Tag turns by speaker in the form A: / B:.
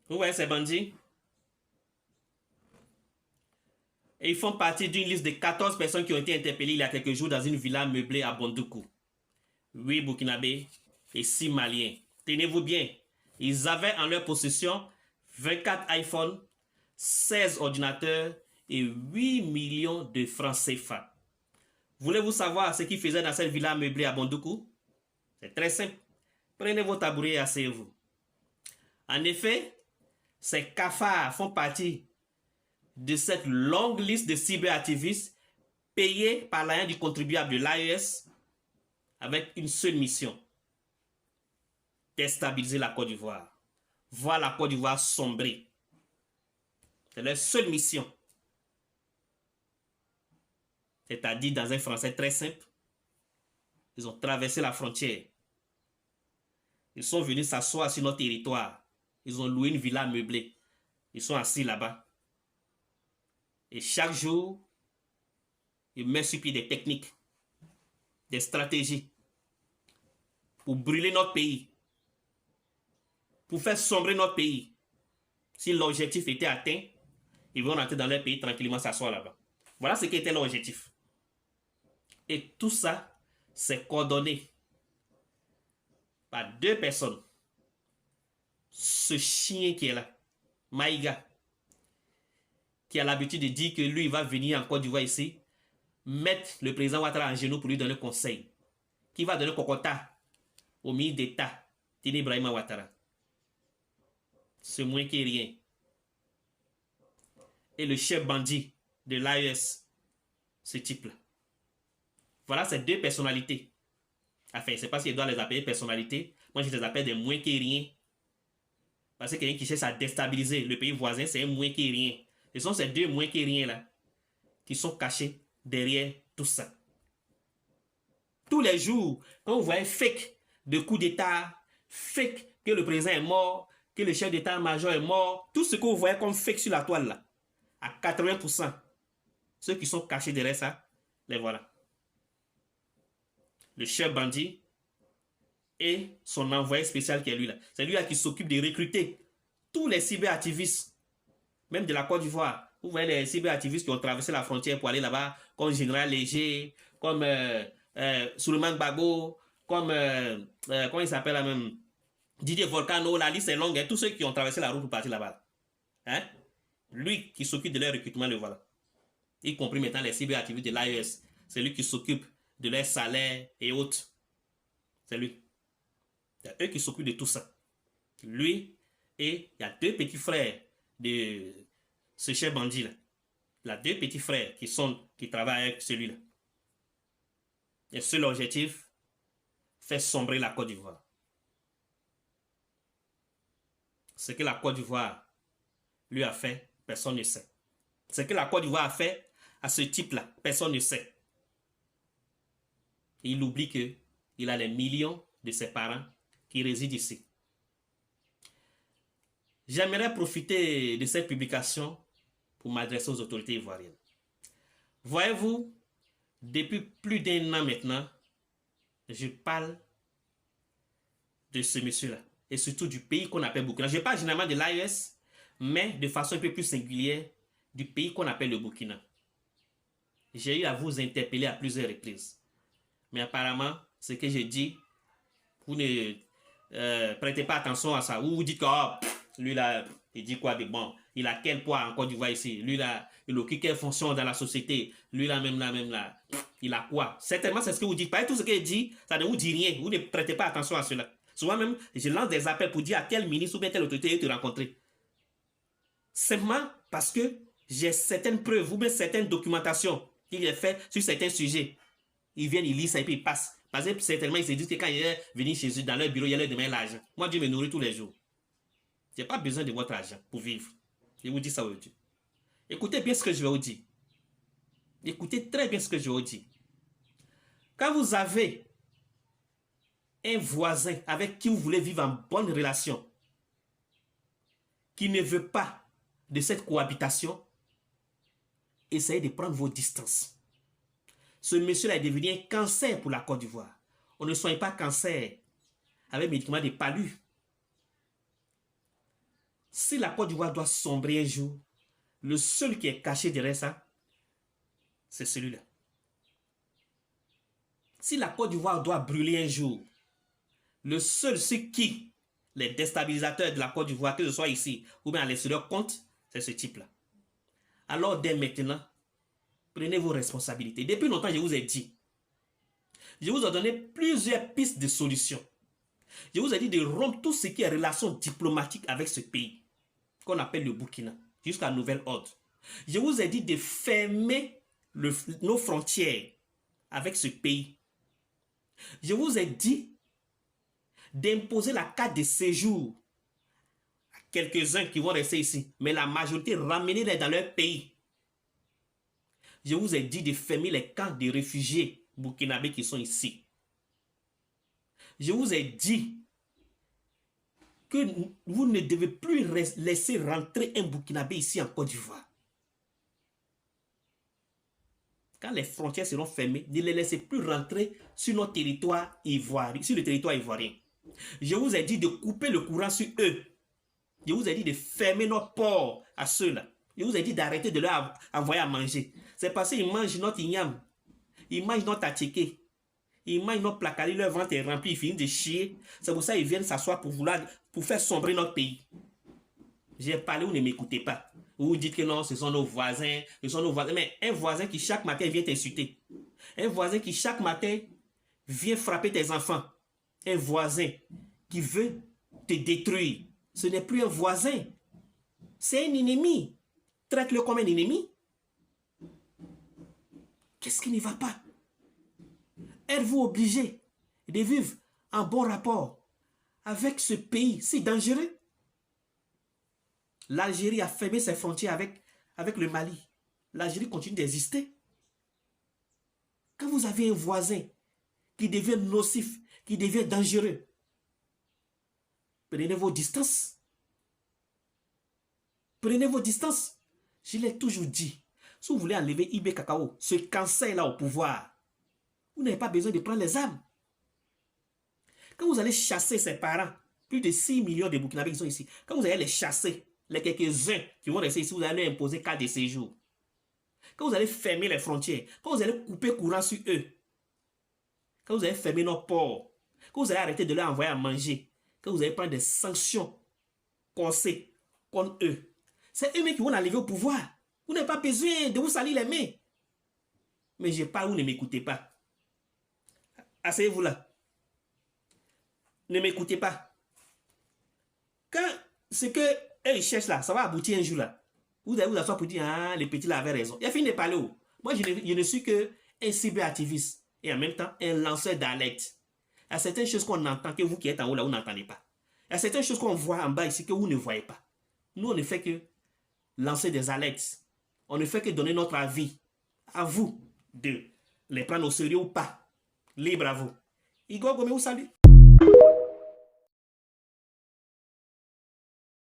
A: Vous voyez ces bandits? Et ils font partie d'une liste de 14 personnes qui ont été interpellées il y a quelques jours dans une villa meublée à Bondoukou. 8 Burkinabés et 6 Maliens. Tenez-vous bien, ils avaient en leur possession 24 iPhones, 16 ordinateurs et 8 millions de francs CFA. Voulez-vous savoir ce qu'ils faisaient dans cette villa meublée à Bondoukou? C'est très simple. Prenez vos tabourets et asseyez-vous. En effet, ces cafards font partie de cette longue liste de cyberactivistes payés par l'argent du contribuable de l'AES avec une seule mission: déstabiliser la Côte d'Ivoire, voir la Côte d'Ivoire sombrer. C'est leur seule mission. C'est-à-dire, dans un français très simple, ils ont traversé la frontière. Ils sont venus s'asseoir sur notre territoire. Ils ont loué une villa meublée. Ils sont assis là-bas. Et chaque jour, ils mettent sur pied des techniques, des stratégies pour brûler notre pays, pour faire sombrer notre pays. Si l'objectif était atteint, ils vont rentrer dans leur pays tranquillement, s'asseoir là-bas. Voilà ce qui était l'objectif. Et tout ça, c'est coordonné par deux personnes. Ce chien qui est là, Maïga, qui a l'habitude de dire que lui, il va venir en Côte d'Ivoire ici, mettre le président Ouattara en genoux pour lui donner conseil, qui va donner cocota au ministre d'État, Tine Ibrahima Ouattara. C'est moins que rien. Et le chef bandit de l'AES, ce type-là. Voilà ces deux personnalités. Enfin, je ne sais pas si je dois les appeler personnalités. Moi, je les appelle des moins que rien. Parce que quelqu'un qui cherche à déstabiliser le pays voisin, c'est un moins que rien. Ce sont ces deux moins que rien là qui sont cachés derrière tout ça. Tous les jours, quand vous voyez fake de coup d'État, fake que le président est mort, que le chef d'État-major est mort, tout ce que vous voyez comme fake sur la toile là, à 80%, ceux qui sont cachés derrière ça, les voilà. Le chef bandit et son envoyé spécial qui est lui là. C'est lui là qui s'occupe de recruter tous les cyberactivistes, même de la Côte d'Ivoire. Vous voyez les cyberactivistes qui ont traversé la frontière pour aller là-bas, comme Général Léger, comme Souleymane Gbagbo, comme, comment il s'appelle là même, Didier Volcano, la liste est longue, hein, tous ceux qui ont traversé la route pour partir là-bas. Hein? Lui qui s'occupe de leur recrutement, le voilà. Y compris maintenant les cyberactivistes de l'AES. C'est lui qui s'occupe de leur salaire et autres. C'est lui. C'est eux qui s'occupent de tout ça. Lui et il y a deux petits frères de ce chef bandit là. Il y a deux petits frères qui travaillent avec celui-là. Et seul objectif, faire sombrer la Côte d'Ivoire. Ce que la Côte d'Ivoire lui a fait, personne ne sait. Ce que la Côte d'Ivoire a fait à ce type-là, personne ne sait. Et il oublie qu'il a les millions de ses parents qui résident ici. J'aimerais profiter de cette publication pour m'adresser aux autorités ivoiriennes. Voyez-vous, depuis plus d'1 an maintenant, je parle de ce monsieur-là, et surtout du pays qu'on appelle Burkina. Je parle généralement de l'AES, mais de façon un peu plus singulière, du pays qu'on appelle le Burkina. J'ai eu à vous interpeller à plusieurs reprises. Mais apparemment, ce que je dis, vous ne prêtez pas attention à ça. Ou vous dites que oh, lui là, il dit quoi de bon? Il a quel poids en Côte d'Ivoire ici? Lui là, il occupe quelle fonction dans la société? Lui là, même là, il a quoi? Certainement, c'est ce que vous dites. Pas tout ce qu'il dit, ça ne vous dit rien. Vous ne prêtez pas attention à cela. Souvent même, je lance des appels pour dire à tel ministre ou bien telle autorité te rencontrer. Simplement parce que j'ai certaines preuves ou bien certaines documentations qu'il a fait sur certains sujets. Ils viennent, ils lisent ça et puis ils passent. Parce que certainement, ils se disent que quand il est venu chez eux, dans leur bureau, il y a leur demain l'argent. Moi, Dieu me nourrit tous les jours. Je n'ai pas besoin de votre argent pour vivre. Je vous dis ça aujourd'hui. Écoutez bien ce que je vais vous dire. Écoutez très bien ce que je vais vous dire. Quand vous avez un voisin avec qui vous voulez vivre en bonne relation, qui ne veut pas de cette cohabitation, essayez de prendre vos distances. Ce monsieur-là est devenu un cancer pour la Côte d'Ivoire. On ne soigne pas cancer avec médicaments de palu. Si la Côte d'Ivoire doit sombrer un jour, le seul qui est caché derrière ça, c'est celui-là. Si la Côte d'Ivoire doit brûler un jour, le seul c'est qui les déstabilisateurs de la Côte d'Ivoire, que ce soit ici ou bien à l'extérieur, compte, c'est ce type-là. Alors dès maintenant, prenez vos responsabilités. Depuis longtemps, je vous ai dit, je vous ai donné plusieurs pistes de solutions. Je vous ai dit de rompre tout ce qui est relation diplomatique avec ce pays, qu'on appelle le Burkina, jusqu'à nouvel ordre. Je vous ai dit de fermer nos frontières avec ce pays. Je vous ai dit d'imposer la carte de séjour à quelques-uns qui vont rester ici, mais la majorité ramenez-les dans leur pays. Je vous ai dit de fermer les camps de réfugiés burkinabés qui sont ici. Je vous ai dit que vous ne devez plus laisser rentrer un Burkinabé ici en Côte d'Ivoire. Quand les frontières seront fermées, ne les laissez plus rentrer sur notre territoire ivoirien, sur le territoire ivoirien. Je vous ai dit de couper le courant sur eux. Je vous ai dit de fermer nos ports à ceux-là. Je vous ai dit d'arrêter de leur envoyer à manger. C'est parce qu'ils mangent notre igname. Ils mangent notre attiqué. Ils mangent notre placari, leur ventre est rempli, ils finissent de chier. C'est pour ça qu'ils viennent s'asseoir pour faire sombrer notre pays. J'ai parlé, vous ne m'écoutez pas. Vous dites que non, ce sont nos voisins, Mais un voisin qui chaque matin vient t'insulter. Un voisin qui chaque matin vient frapper tes enfants. Un voisin qui veut te détruire. Ce n'est plus un voisin. C'est un ennemi. Traite-le comme un ennemi. Qu'est-ce qui ne va pas? Êtes-vous obligé de vivre en bon rapport avec ce pays si dangereux? L'Algérie a fermé ses frontières avec le Mali. L'Algérie continue d'exister. Quand vous avez un voisin qui devient nocif, qui devient dangereux, prenez vos distances. Prenez vos distances. Je l'ai toujours dit. Si vous voulez enlever Ibé Cacao, ce cancer-là au pouvoir, vous n'avez pas besoin de prendre les armes. Quand vous allez chasser ses parents, plus de 6 millions de Burkinabés qui sont ici, quand vous allez les chasser, les quelques-uns qui vont rester ici, vous allez imposer carte de séjour. Quand vous allez fermer les frontières, quand vous allez couper courant sur eux, quand vous allez fermer nos ports, quand vous allez arrêter de leur envoyer à manger, quand vous allez prendre des sanctions corsées contre eux, c'est eux-mêmes qui vont arriver au pouvoir. Vous n'avez pas besoin de vous salir les mains. Mais je parle, vous ne m'écoutez pas. Asseyez-vous là. Ne m'écoutez pas. Quand ce que eux ils cherchent là, ça va aboutir un jour là. Vous allez vous asseoir pour dire, ah, les petits là avaient raison. Il a fini de parler. Moi, je ne suis qu'un cyberactiviste et en même temps un lanceur d'alerte. Il y a certaines choses qu'on entend que vous qui êtes en haut là, vous n'entendez pas. Il y a certaines choses qu'on voit en bas ici que vous ne voyez pas. Nous, on ne fait que lancer des alertes. On ne fait que donner notre avis. À vous de les prendre au sérieux ou pas. Libre à vous. Igor Gomé vous salue.